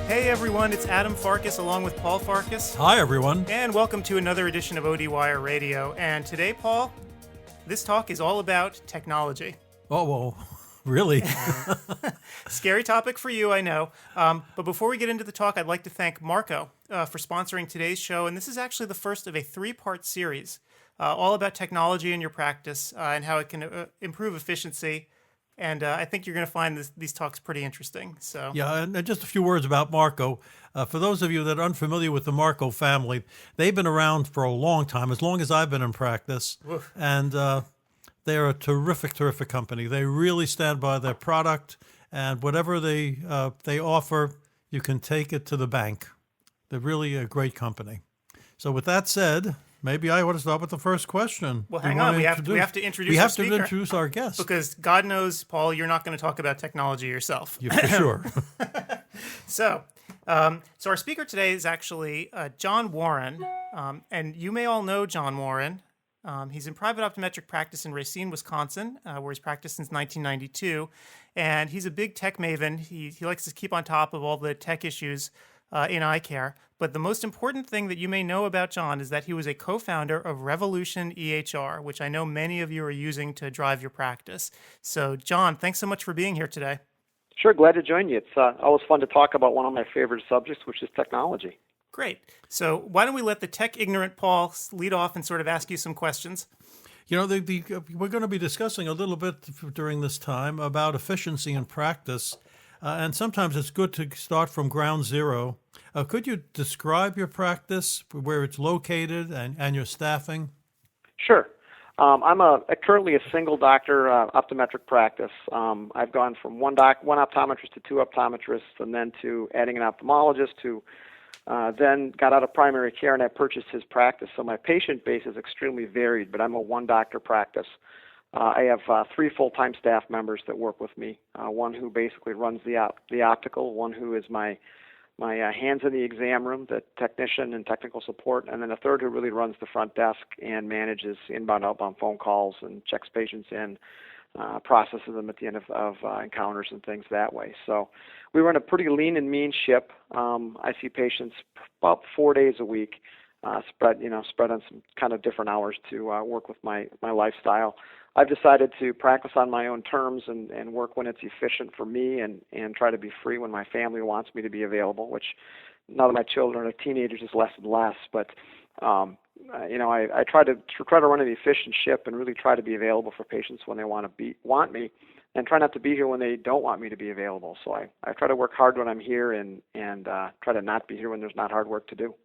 Hey everyone, it's Adam Farkas along with Paul Farkas. Hi everyone. And welcome to another edition of ODWire Radio. And today, Paul, this talk is all about technology. Oh, well, really? Scary topic for you, I know. But before we get into the talk, I'd like to thank Marco for sponsoring today's show. And this is actually the first of a three-part series all about technology in your practice and how it can improve efficiency. And I think you're going to find these talks pretty interesting. So yeah, and just a few words about Marco. For those of you that are unfamiliar with the Marco family, they've been around for a long time, as long as I've been in practice. Oof. And they're a terrific company. They really stand by their product, and whatever they offer, you can take it to the bank. They're really a great company. So with that said, maybe I ought to start with the first question. Well, hang on. We have to introduce We our have speaker. to introduce our guest. Because God knows, Paul, you're not going to talk about technology yourself. Yeah, for sure. So our speaker today is actually John Warren. And you may all know John Warren. He's in private optometric practice in Racine, Wisconsin, where he's practiced since 1992. And he's a big tech maven. He likes to keep on top of all the tech issues in eye care. But the most important thing that you may know about John is that he was a co-founder of RevolutionEHR, which I know many of you are using to drive your practice. So, John, thanks so much for being here today. Sure, glad to join you. It's always fun to talk about one of my favorite subjects, which is technology. Great. So why don't we let the tech-ignorant Paul lead off and sort of ask you some questions? You know, we're going to be discussing a little bit during this time about efficiency in practice, and sometimes it's good to start from ground zero. Could you describe your practice, where it's located, and your staffing? Sure. I'm currently a single doctor optometric practice. I've gone from one optometrist to two optometrists, and then to adding an ophthalmologist, to then got out of primary care and I purchased his practice. So my patient base is extremely varied, but I'm a one-doctor practice. I have three full-time staff members that work with me. One who basically runs the optical, one who is my hands in the exam room, the technician and technical support, and then a third who really runs the front desk and manages inbound, outbound phone calls and checks patients in, processes them at the end of encounters and things that way. So we run a pretty lean and mean ship. I see patients about 4 days a week, spread on some kind of different hours to work with my lifestyle. I've decided to practice on my own terms and work when it's efficient for me and try to be free when my family wants me to be available, which now that my children are teenagers is less and less. But, I try to run an efficient ship and really try to be available for patients when they want me and try not to be here when they don't want me to be available. So I try to work hard when I'm here and try to not be here when there's not hard work to do.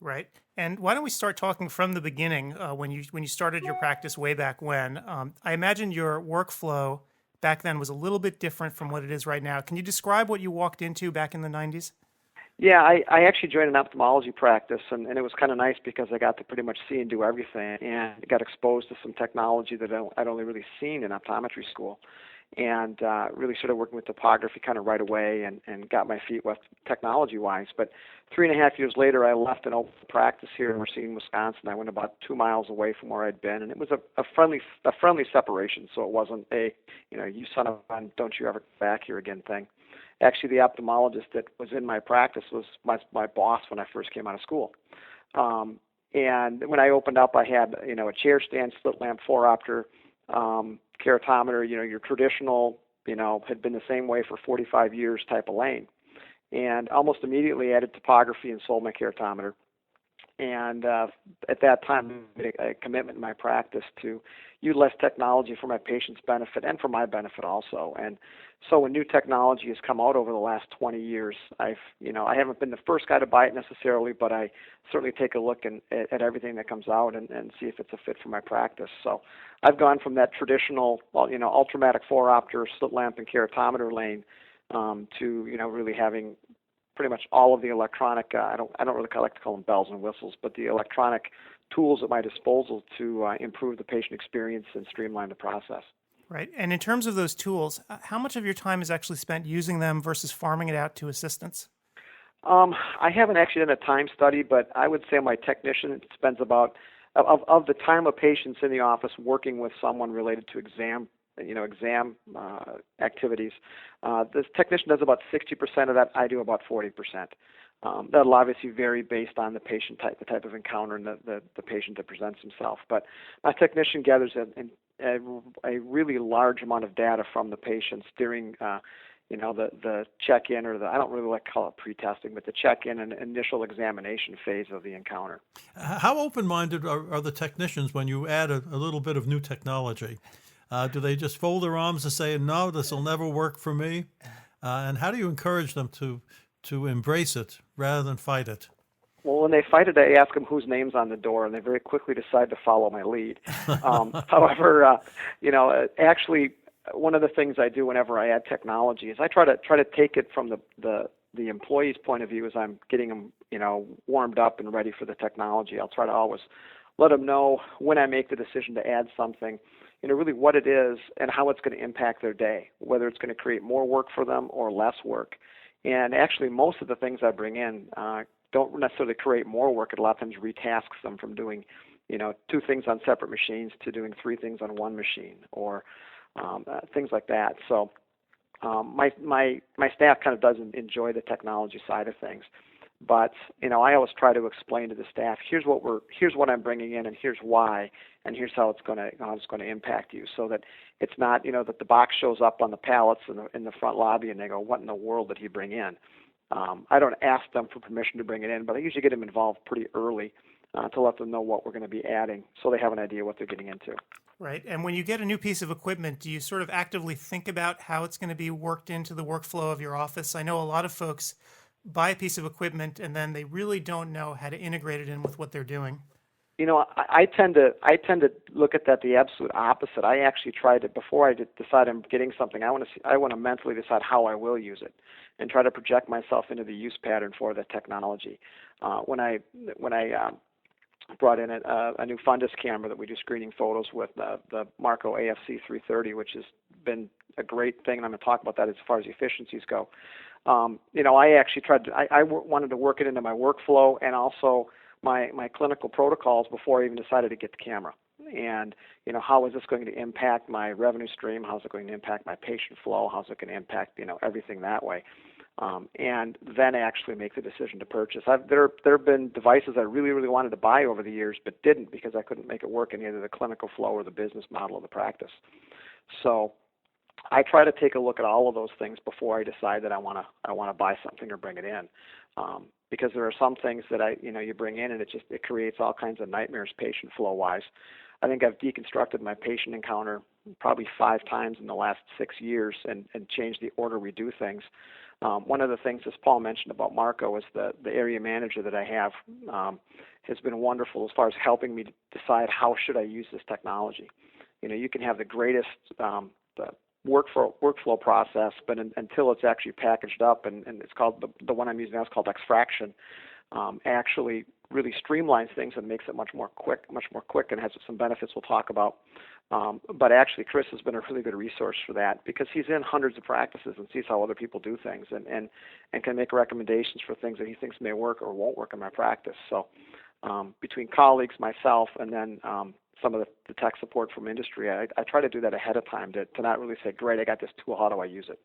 Right. And why don't we start talking from the beginning, when you started your practice way back when? I imagine your workflow back then was a little bit different from what it is right now. Can you describe what you walked into back in the 90s? Yeah, I actually joined an ophthalmology practice, and it was kind of nice because I got to pretty much see and do everything, and got exposed to some technology that I'd only really seen in optometry school. And really started working with topography kind of right away and got my feet wet technology-wise. But 3.5 years later, I left an open practice here in Racine, Wisconsin. I went about 2 miles away from where I'd been, and it was a friendly separation, so it wasn't a, you son of a gun, don't you ever come back here again thing. Actually, the ophthalmologist that was in my practice was my boss when I first came out of school. And when I opened up, I had, a chair stand, slit lamp, 4-opter, keratometer, your traditional, had been the same way for 45 years type of lane. And almost immediately added topography and sold my keratometer. And at that time, I made a commitment in my practice to utilize technology for my patient's benefit and for my benefit also. And so when new technology has come out over the last 20 years, I haven't been the first guy to buy it necessarily, but I certainly take a look at everything that comes out and see if it's a fit for my practice. So I've gone from that traditional, ultramatic 4-opter slit lamp and keratometer lane to, really having pretty much all of the electronic, I don't really like to call them bells and whistles, but the electronic tools at my disposal to improve the patient experience and streamline the process. Right. And in terms of those tools, how much of your time is actually spent using them versus farming it out to assistants? I haven't actually done a time study, but I would say my technician spends about, of the time of patients in the office working with someone related to exam exam activities. This technician does about 60% of that. I do about 40%. That'll obviously vary based on the patient type, the type of encounter, and the patient that presents himself. But my technician gathers a really large amount of data from the patients during the check-in, or I don't really like to call it pre-testing, but the check-in and initial examination phase of the encounter. How open-minded are the technicians when you add a little bit of new technology? Do they just fold their arms and say, no, this will never work for me? And how do you encourage them to embrace it rather than fight it? Well, when they fight it, I ask them whose name's on the door, and they very quickly decide to follow my lead. However, actually, one of the things I do whenever I add technology is I try to take it from the employee's point of view as I'm getting them, warmed up and ready for the technology. I'll try to always let them know when I make the decision to add something, really what it is and how it's going to impact their day, whether it's going to create more work for them or less work. And actually, most of the things I bring in don't necessarily create more work. It a lot of times retasks them from doing, 2 things on separate machines to doing 3 things on one machine, or things like that. So my staff kind of doesn't enjoy the technology side of things, but I always try to explain to the staff, here's what I'm bringing in, and here's why, and here's how it's going to impact you, so that it's not that the box shows up on the pallets in the front lobby and they go, what in the world did he bring in? I don't ask them for permission to bring it in, but I usually get them involved pretty early to let them know what we're going to be adding, so they have an idea what they're getting into. Right. And when you get a new piece of equipment, do you sort of actively think about how it's going to be worked into the workflow of your office? I know a lot of folks buy a piece of equipment and then they really don't know how to integrate it in with what they're doing. I tend to look at that the absolute opposite. I actually try to, before I decide I'm getting something, I want to mentally decide how I will use it, and try to project myself into the use pattern for the technology. When I brought in a new fundus camera that we do screening photos with, the Marco XFRACTION, which has been a great thing, and I'm going to talk about that as far as efficiencies go. I actually I wanted to work it into my workflow and also my clinical protocols before I even decided to get the camera. And, how is this going to impact my revenue stream? How's it going to impact my patient flow? How's it going to impact, everything that way? And then actually make the decision to purchase. There have been devices I really, really wanted to buy over the years, but didn't because I couldn't make it work in either the clinical flow or the business model of the practice. So I try to take a look at all of those things before I decide that I want to buy something or bring it in, because there are some things that you bring in and it creates all kinds of nightmares patient flow wise. I think I've deconstructed my patient encounter probably 5 times in the last 6 years and changed the order we do things. One of the things, as Paul mentioned about Marco, is the area manager that I have has been wonderful as far as helping me decide how should I use this technology. You can have the greatest workflow process, but until it's actually packaged up, and it's called, the one I'm using now is called extraction, actually really streamlines things and makes it much more quick, and has some benefits we'll talk about. But actually, Chris has been a really good resource for that because he's in hundreds of practices and sees how other people do things, and can make recommendations for things that he thinks may work or won't work in my practice. So between colleagues, myself, and then some of the tech support from industry, I try to do that ahead of time to not really say, great, I got this tool, how do I use it?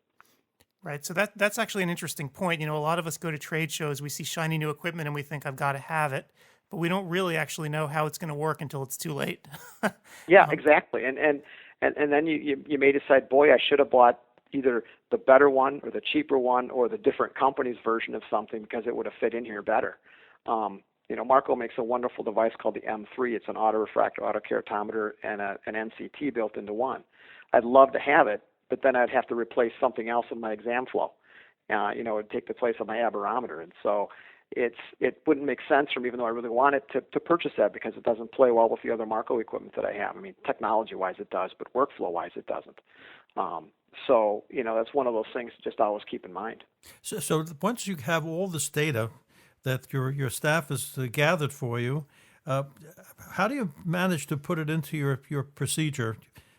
Right. So that's actually an interesting point. A lot of us go to trade shows, we see shiny new equipment and we think I've got to have it, but we don't really actually know how it's going to work until it's too late. Yeah, exactly. And then you may decide, boy, I should have bought either the better one or the cheaper one or the different company's version of something because it would have fit in here better. Marco makes a wonderful device called the M3. It's an auto-refractor, auto-keratometer, and an NCT built into one. I'd love to have it, but then I'd have to replace something else in my exam flow. It would take the place of my aberrometer. And so it wouldn't make sense for me, even though I really wanted to purchase that because it doesn't play well with the other Marco equipment that I have. I mean, technology-wise it does, but workflow-wise it doesn't. So that's one of those things to just always keep in mind. So once you have all this data that your staff has gathered for you, how do you manage to put it into your procedure?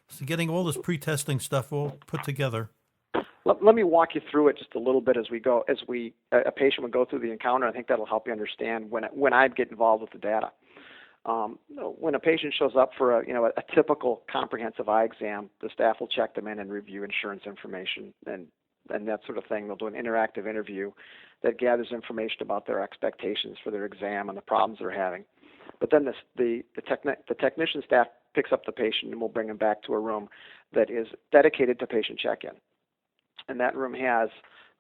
So getting all this pre-testing stuff all put together. Let me walk you through it just a little bit as we go. A patient would go through the encounter. I think that'll help you understand when I get involved with the data. When a patient shows up for a typical comprehensive eye exam, the staff will check them in and review insurance information and that sort of thing. They'll do an interactive interview that gathers information about their expectations for their exam and the problems they're having. But then the technician staff picks up the patient and will bring them back to a room that is dedicated to patient check-in. And that room has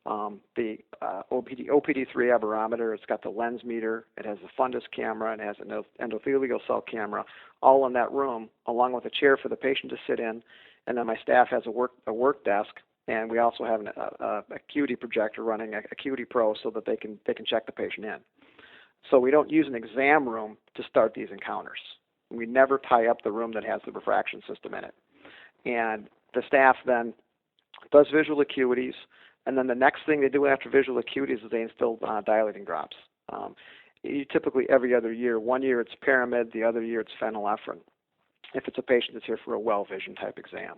the OPD3 aberrometer. It's got the lens meter. It has the fundus camera, and it has an endothelial cell camera, all in that room, along with a chair for the patient to sit in. And then my staff has a work desk, and we also have a Acuity projector running, Acuity Pro, so that they can check the patient in. So we don't use an exam room to start these encounters. We never tie up the room that has the refraction system in it. And the staff then does visual acuities, and then the next thing they do after visual acuities is they instill dilating drops. Typically every other year. One year it's Pyramid, the other year it's phenylephrine, if it's a patient that's here for a well vision type exam.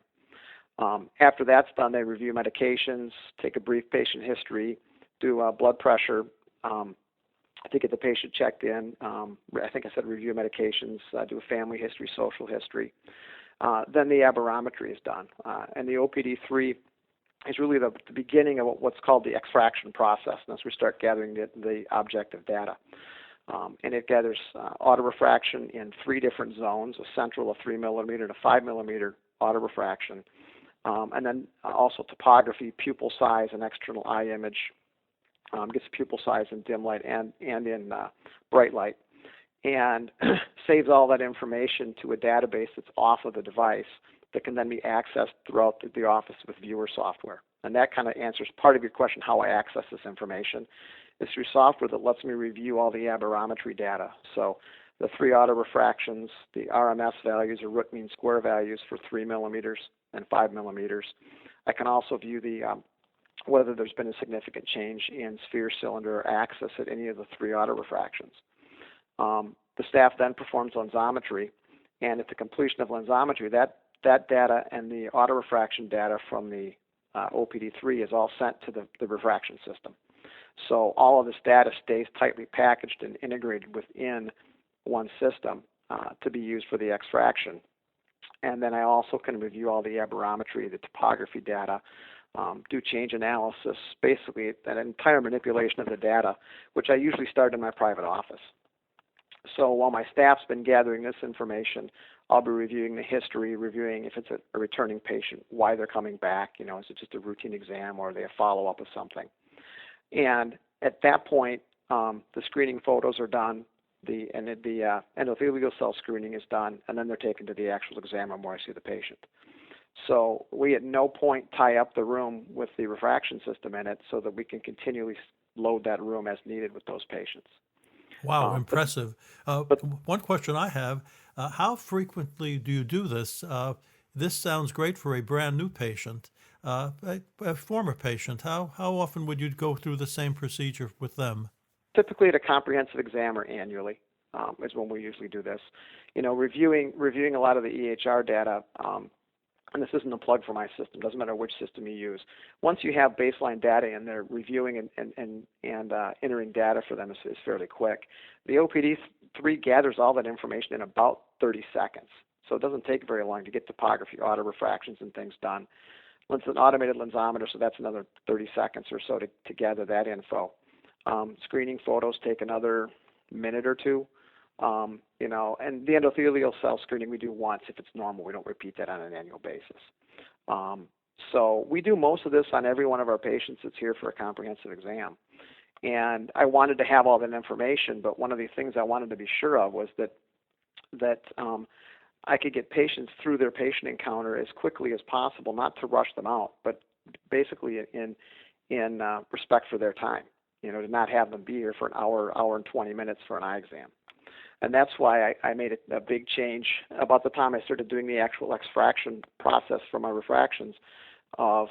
After that's done, they review medications, take a brief patient history, do blood pressure, to get the patient checked in. I think I said review medications, do a family history, social history. Then the aberrometry is done. And the OPD3 is really the beginning of what's called the extraction process. And as we start gathering the objective data. And it gathers autorefraction in 3 different zones, a central, a 3 millimeter, and a 5 millimeter autorefraction. And then also topography, pupil size, and external eye image. Gets pupil size in dim light and in bright light, and saves all that information to a database that's off of the device that can then be accessed throughout the office with viewer software. And that kind of answers part of your question, how I access this information. It's through software that lets me review all the aberrometry data. So the 3 autorefractions, the RMS values, or root mean square values for 3 millimeters and 5 millimeters. I can also view whether there's been a significant change in sphere, cylinder, or axis at any of the 3 autorefractions. The staff then performs lensometry, and at the completion of lensometry, that data and the autorefraction data from the OPD3 is all sent to the refraction system. So all of this data stays tightly packaged and integrated within one system to be used for the extraction. And then I also can review all the aberrometry, the topography data, do change analysis, basically an entire manipulation of the data, which I usually start in my private office. So while my staff's been gathering this information, I'll be reviewing the history, reviewing if it's a returning patient, why they're coming back, is it just a routine exam or are they a follow-up of something? And at that point, the screening photos are done, the endothelial cell screening is done, and then they're taken to the actual exam room where I see the patient. So we at no point tie up the room with the refraction system in it so that we can continually load that room as needed with those patients. Wow, impressive. One question I have, how frequently do you do this? This sounds great for a brand new patient. A former patient, how often would you go through the same procedure with them? Typically at a comprehensive exam or annually is when we usually do this. Reviewing a lot of the EHR data, and this isn't a plug for my system, doesn't matter which system you use. Once you have baseline data and they're reviewing and entering data for them is fairly quick. The OPD3 gathers all that information in about 30 seconds. So it doesn't take very long to get topography, autorefractions, and things done. It's an automated lensometer, so that's another 30 seconds or so to gather that info. Screening photos take another minute or two. And the endothelial cell screening we do once if it's normal. We don't repeat that on an annual basis. So we do most of this on every one of our patients that's here for a comprehensive exam. And I wanted to have all that information, but one of the things I wanted to be sure of was that I could get patients through their patient encounter as quickly as possible, not to rush them out, but basically in respect for their time, to not have them be here for an hour and 20 minutes for an eye exam. And that's why I made a big change about the time I started doing the actual extraction process for my refractions of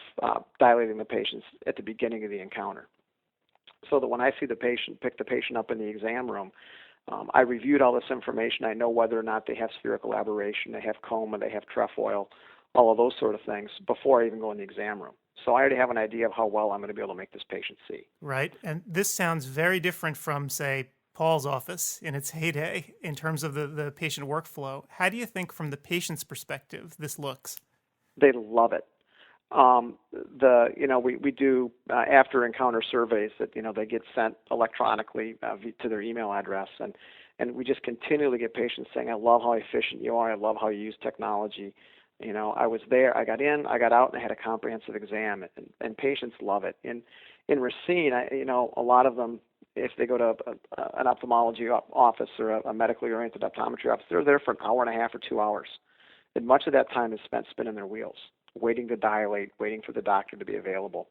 dilating the patients at the beginning of the encounter. So that when I see the patient, pick the patient up in the exam room, I reviewed all this information. I know whether or not they have spherical aberration, they have coma, they have trefoil, all of those sort of things before I even go in the exam room. So I already have an idea of how well I'm going to be able to make this patient see. Right. And this sounds very different from, say, Paul's office in its heyday in terms of the patient workflow. How do you think from the patient's perspective this looks? They love it. We do after encounter surveys that they get sent electronically to their email address, and we just continually get patients saying, I love how efficient you are, I love how you use technology. I was there, I got in, I got out, and I had a comprehensive exam, and patients love it. In Racine, a lot of them, if they go to an ophthalmology office or a medically oriented optometry office, they're there for an hour and a half or 2 hours. And much of that time is spent spinning their wheels, waiting to dilate, waiting for the doctor to be available.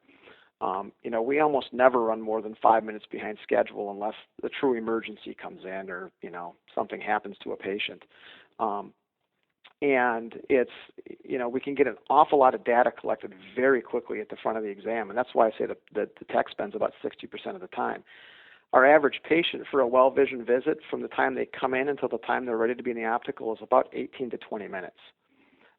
We almost never run more than 5 minutes behind schedule unless the true emergency comes in or, something happens to a patient. And it's, we can get an awful lot of data collected very quickly at the front of the exam. And that's why I say that the tech spends about 60% of the time. Our average patient for a well-vision visit from the time they come in until the time they're ready to be in the optical is about 18 to 20 minutes.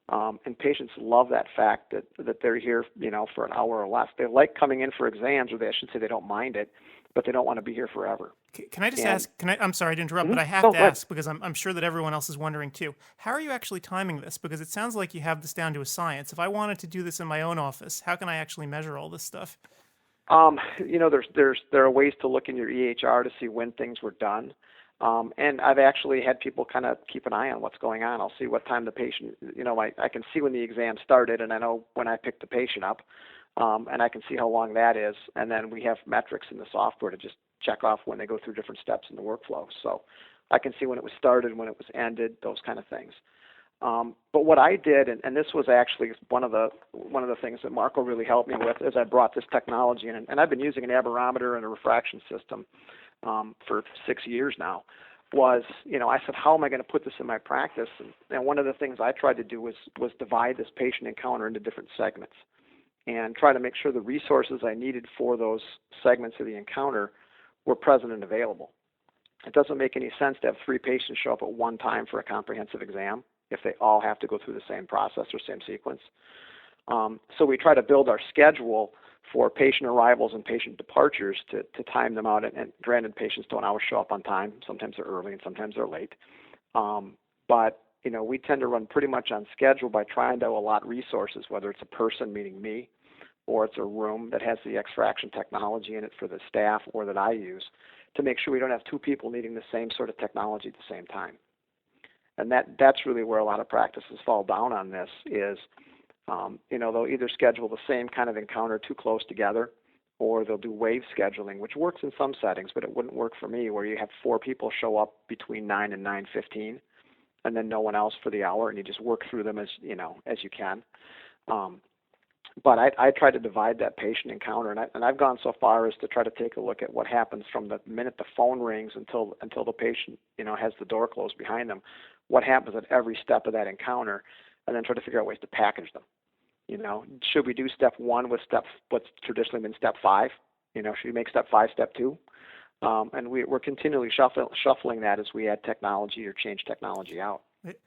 And patients love that fact that they're here, for an hour or less. They like coming in for exams, or I should say they don't mind it, but they don't want to be here forever. Can I just ask, I'm sorry to interrupt, but I have to ask because I'm sure that everyone else is wondering too. How are you actually timing this? Because it sounds like you have this down to a science. If I wanted to do this in my own office, how can I actually measure all this stuff? There are ways to look in your EHR to see when things were done. And I've actually had people kind of keep an eye on what's going on. I'll see what time the patient, I can see when the exam started, and I know when I picked the patient up, and I can see how long that is. And then we have metrics in the software to just check off when they go through different steps in the workflow. So I can see when it was started, when it was ended, those kind of things. But what I did, and this was actually one of the things that Marco really helped me with, is I brought this technology in, and I've been using an aberrometer and a refraction system for 6 years now. Was I said, how am I going to put this in my practice? And one of the things I tried to do was divide this patient encounter into different segments, and try to make sure the resources I needed for those segments of the encounter were present and available. It doesn't make any sense to have 3 patients show up at one time for a comprehensive exam if they all have to go through the same process or same sequence. So we try to build our schedule for patient arrivals and patient departures to time them out. And granted, patients don't always show up on time. Sometimes they're early and sometimes they're late. But we tend to run pretty much on schedule by trying to allot resources, whether it's a person, meaning me, or it's a room that has the extraction technology in it for the staff or that I use, to make sure we don't have 2 people needing the same sort of technology at the same time. And that's really where a lot of practices fall down on this is, they'll either schedule the same kind of encounter too close together, or they'll do wave scheduling, which works in some settings, but it wouldn't work for me, where you have 4 people show up between 9 and 9:15, and then no one else for the hour, and you just work through them as you can. But I try to divide that patient encounter, and I've gone so far as to try to take a look at what happens from the minute the phone rings until the patient has the door closed behind them. What happens at every step of that encounter, and then try to figure out ways to package them. Should we do step 1 with what's traditionally been step 5? Should we make step 5 step 2? And we're continually shuffling that as we add technology or change technology out.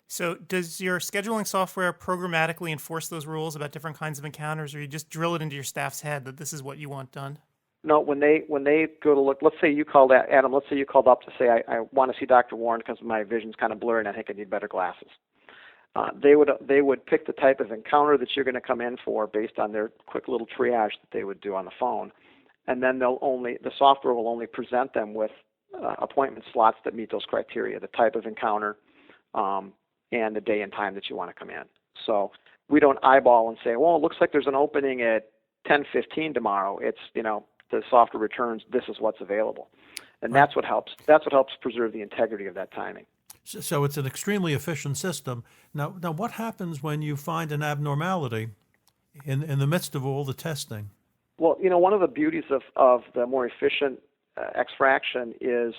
So does your scheduling software programmatically enforce those rules about different kinds of encounters, or you just drill it into your staff's head that this is what you want done? No, when they go to look, let's say you called Adam, let's say you called up to say, I want to see Dr. Warren because my vision's kind of blurry and I think I need better glasses. They would pick the type of encounter that you're going to come in for based on their quick little triage that they would do on the phone, and then the software will only present them with appointment slots that meet those criteria, the type of encounter, and the day and time that you want to come in. So we don't eyeball and say, well, it looks like there's an opening at 10:15 tomorrow. It's the software returns this is what's available, and that's what helps preserve the integrity of that timing. So it's an extremely efficient system. Now what happens when you find an abnormality in the midst of all the testing? Well, one of the beauties of the more efficient extraction is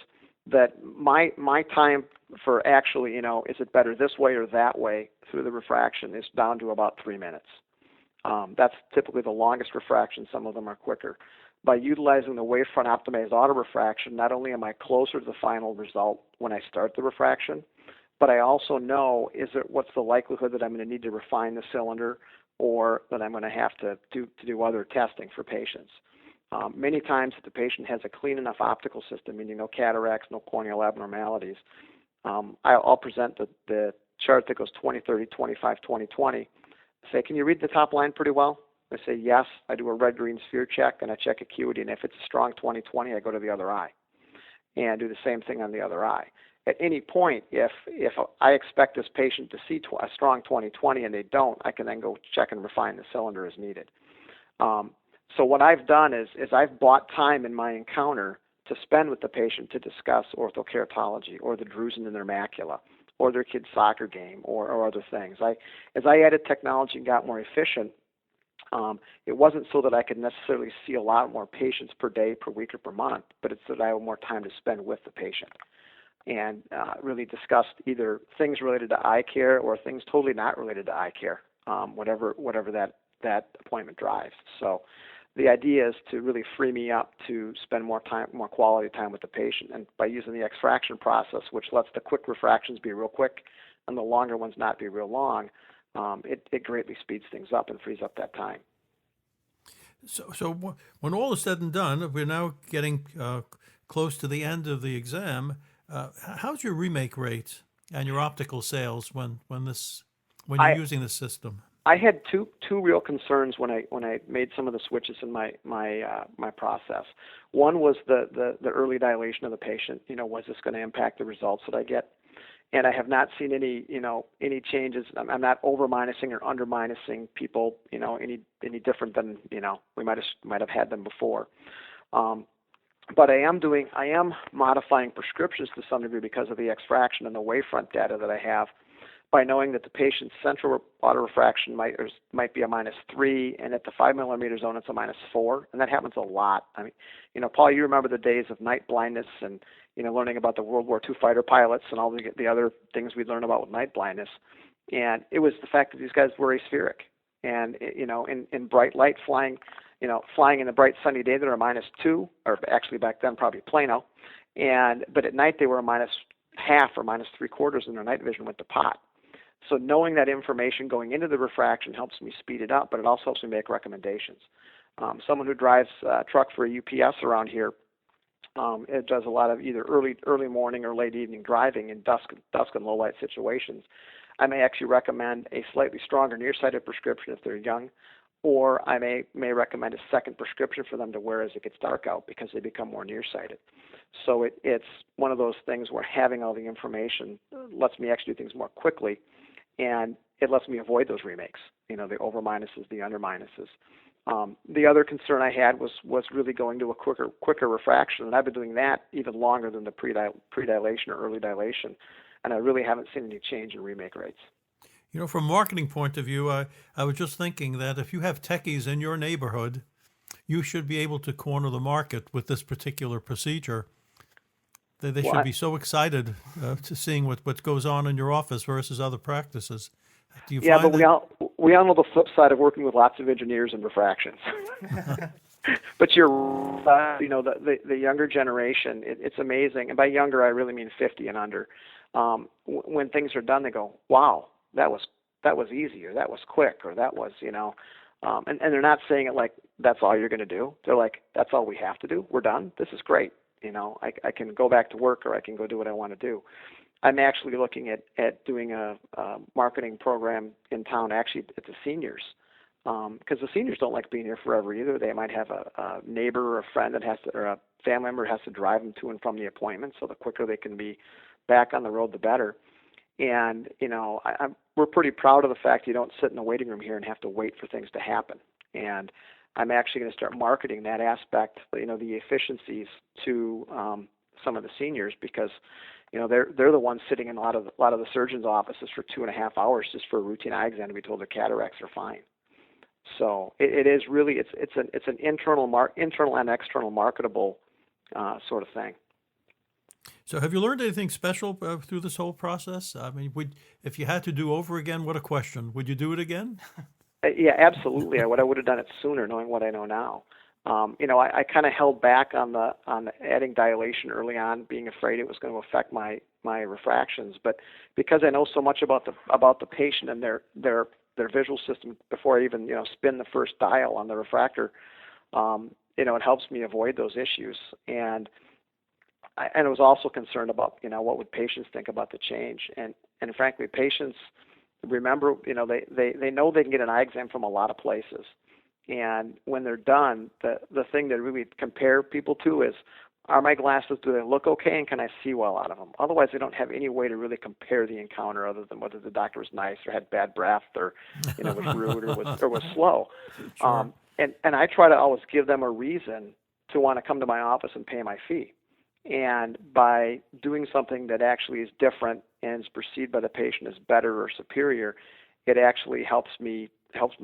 that my time for actually, is it better this way or that way through the refraction is down to about 3 minutes. That's typically the longest refraction. Some of them are quicker. By utilizing the wavefront optimized auto refraction, not only am I closer to the final result when I start the refraction, but I also know what's the likelihood that I'm going to need to refine the cylinder, or that I'm going to have to do other testing for patients. Many times, if the patient has a clean enough optical system, meaning no cataracts, no corneal abnormalities, I'll present the chart that goes 20, 30, 25, 20, 20. Say, can you read the top line pretty well? I say, yes. I do a red-green sphere check, and I check acuity, and if it's a strong 20/20, I go to the other eye and do the same thing on the other eye. At any point, if I expect this patient to see a strong 20/20 and they don't, I can then go check and refine the cylinder as needed. So what I've done is I've bought time in my encounter to spend with the patient to discuss orthokeratology or the drusen in their macula or their kid's soccer game or other things. As I added technology and got more efficient, it wasn't so that I could necessarily see a lot more patients per day, per week, or per month, but it's that I have more time to spend with the patient and really discussed either things related to eye care or things totally not related to eye care, whatever that appointment drives. So the idea is to really free me up to spend more quality time with the patient, and by using the extraction process, which lets the quick refractions be real quick and the longer ones not be real long, it greatly speeds things up and frees up that time. So when all is said and done, we're now getting close to the end of the exam. How's your remake rate and your optical sales when you're using the system? I had two real concerns when I made some of the switches in my process. One was the early dilation of the patient. Was this going to impact the results that I get? And I have not seen any changes. I'm not over minusing or under minusing people any different than we might have had them before. But I am modifying prescriptions to some degree because of the extraction and the wavefront data that I have, by knowing that the patient's central autorefraction might be a -3, and at the 5 millimeter zone it's a -4, and that happens a lot. I mean, Paul, you remember the days of night blindness and learning about the World War II fighter pilots and all the other things we learned about with night blindness, and it was the fact that these guys were aspheric, and in bright light flying in a bright sunny day they're a -2, or actually back then probably Plano, but at night they were a -1/2 or -3/4, and their night vision went to pot. So knowing that information going into the refraction helps me speed it up, but it also helps me make recommendations. Someone who drives a truck for a UPS around here, it does a lot of either early morning or late evening driving in dusk and low light situations. I may actually recommend a slightly stronger nearsighted prescription if they're young, or I may recommend a second prescription for them to wear as it gets dark out because they become more nearsighted. So it's one of those things where having all the information lets me actually do things more quickly, and it lets me avoid those remakes, the over minuses, the under minuses. The other concern I had was really going to a quicker refraction, and I've been doing that even longer than the predilation or early dilation, and I really haven't seen any change in remake rates. From a marketing point of view, I was just thinking that if you have techies in your neighborhood, you should be able to corner the market with this particular procedure. They should be so excited to seeing what goes on in your office versus other practices. Do you find we all know the flip side of working with lots of engineers and refractions. But you're the younger generation. It's amazing, and by younger I really mean 50 and under. When things are done, they go, "Wow, that was easy," or "That was quick," or "That was," and they're not saying it like that's all you're going to do. They're like, "That's all we have to do. We're done. This is great. I can go back to work, or I can go do what I want to do." I'm actually looking at doing a marketing program in town, actually at the seniors, because the seniors don't like being here forever either. They might have a neighbor or a friend or a family member has to drive them to and from the appointment. So the quicker they can be back on the road, the better. And we're pretty proud of the fact you don't sit in the waiting room here and have to wait for things to happen. And I'm actually going to start marketing that aspect, the efficiencies to some of the seniors, because they're the ones sitting in a lot of the surgeons' offices for 2.5 hours just for a routine eye exam to be told their cataracts are fine. So it is really it's an internal and external marketable sort of thing. So have you learned anything special through this whole process? I mean, if you had to do over again, what a question. Would you do it again? Yeah, absolutely. I would have done it sooner, knowing what I know now. I kind of held back on the adding dilation early on, being afraid it was going to affect my refractions. But because I know so much about the patient and their visual system before I even spin the first dial on the refractor, it helps me avoid those issues. And I was also concerned about, what would patients think about the change. And frankly, patients remember, they know they can get an eye exam from a lot of places. And when they're done, the thing that really compare people to is, are my glasses, do they look okay, and can I see well out of them? Otherwise, they don't have any way to really compare the encounter other than whether the doctor was nice or had bad breath or, was rude or was slow. Sure. And I try to always give them a reason to want to come to my office and pay my fee. And by doing something that actually is different and is perceived by the patient as better or superior, it actually helps me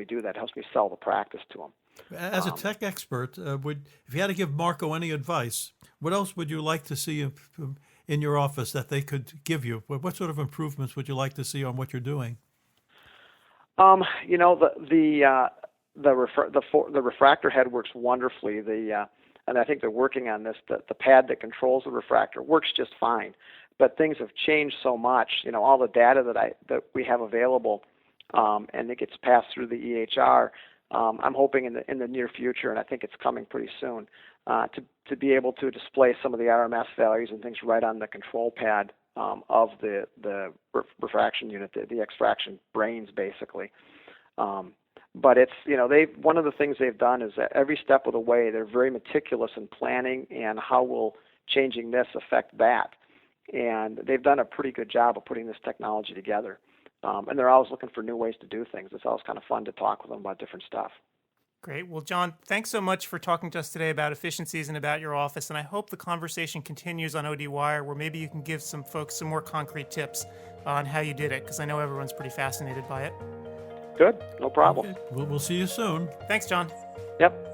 do that. It helps me sell the practice to them. As a tech expert, if you had to give Marco any advice, what else would you like to see in your office that they could give you? What sort of improvements would you like to see on what you're doing? The refractor head works wonderfully. And I think they're working on this. The pad that controls the refractor works just fine, but things have changed so much. All the data that we have available, and it gets passed through the EHR. I'm hoping in the near future, and I think it's coming pretty soon, to be able to display some of the RMS values and things right on the control pad of the refraction unit, the extraction brains, basically. But it's, one of the things they've done is that every step of the way, they're very meticulous in planning and how will changing this affect that. And they've done a pretty good job of putting this technology together. And they're always looking for new ways to do things. It's always kind of fun to talk with them about different stuff. Great. Well, John, thanks so much for talking to us today about efficiencies and about your office. And I hope the conversation continues on ODWire, where maybe you can give some folks some more concrete tips on how you did it, because I know everyone's pretty fascinated by it. Good. No problem. Okay. We'll see you soon. Thanks, John. Yep.